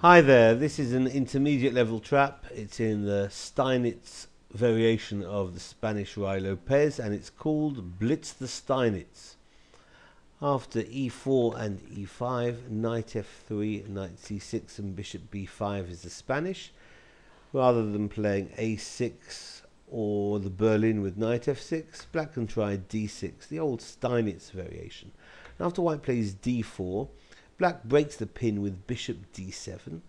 Hi there, this is an intermediate level trap. It's in the Steinitz variation of the Spanish Ruy Lopez and it's called Blitz the Steinitz. After e4 and e5, knight f3, knight c6 and bishop b5 is the Spanish. Rather than playing a6 or the Berlin with knight f6, black can try d6, the old Steinitz variation. And after white plays d4, black breaks the pin with bishop d7.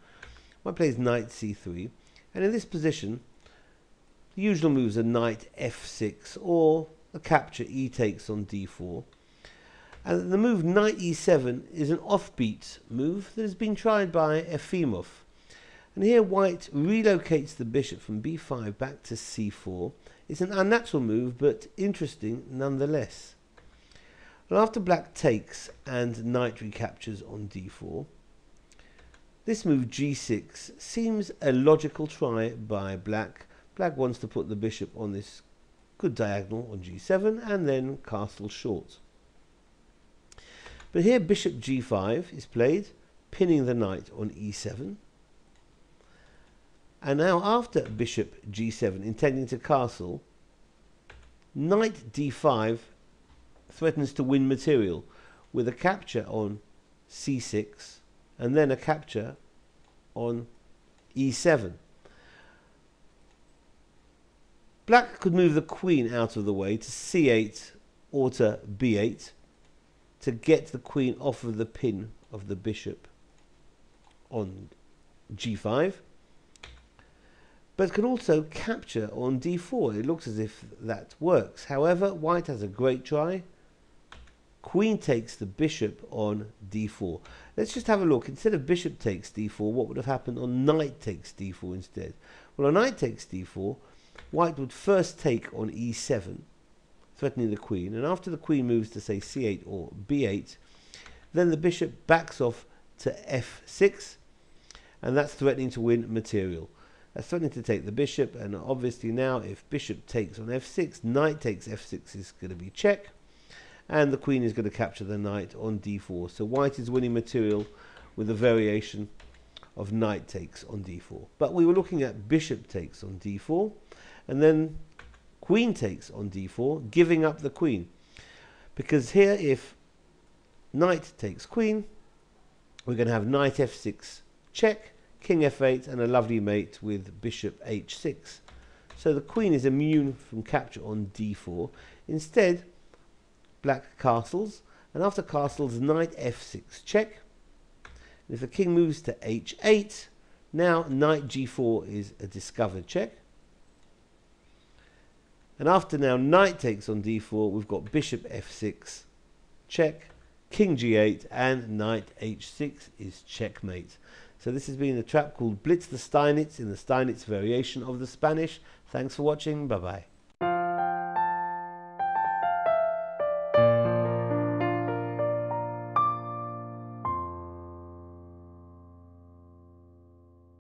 White plays knight c3, and in this position, the usual moves are knight f6 or a capture e takes on d4. And the move knight e7 is an offbeat move that has been tried by Efimov. And here white relocates the bishop from b5 back to c4. It's an unnatural move, but interesting nonetheless. And after black takes and knight recaptures on d4, this move g6 seems a logical try by black. Black wants to put the bishop on this good diagonal on g7 and then castle short. But here bishop g5 is played, pinning the knight on e7. And now after bishop g7, intending to castle, knight d5 threatens to win material with a capture on c6 and then a capture on e7. Black could move the queen out of the way to c8 or to b8 to get the queen off of the pin of the bishop on g5, but can also capture on d4. It looks as if that works. However, white has a great try. Queen takes the bishop on d4. Let's just have a look. Instead of bishop takes d4, what would have happened on knight takes d4 instead? Well, on knight takes d4, white would first take on e7, threatening the queen, and after the queen moves to say c8 or b8, then the bishop backs off to f6, and that's threatening to win material. That's threatening to take the bishop, and obviously now if bishop takes on f6, knight takes f6 is going to be check, and the queen is going to capture the knight on d4. So white is winning material with a variation of knight takes on d4. But we were looking at bishop takes on d4, and then queen takes on d4, giving up the queen. Because here if knight takes queen, we're going to have knight f6 check, king f8, and a lovely mate with bishop h6. So the queen is immune from capture on d4. Instead, black castles, and after castles, knight f6 check. And if the king moves to h8, now knight g4 is a discovered check. And after now knight takes on d4, we've got bishop f6 check, king g8, and knight h6 is checkmate. So this has been a trap called Blitz the Steinitz in the Steinitz variation of the Spanish. Thanks for watching. Bye bye.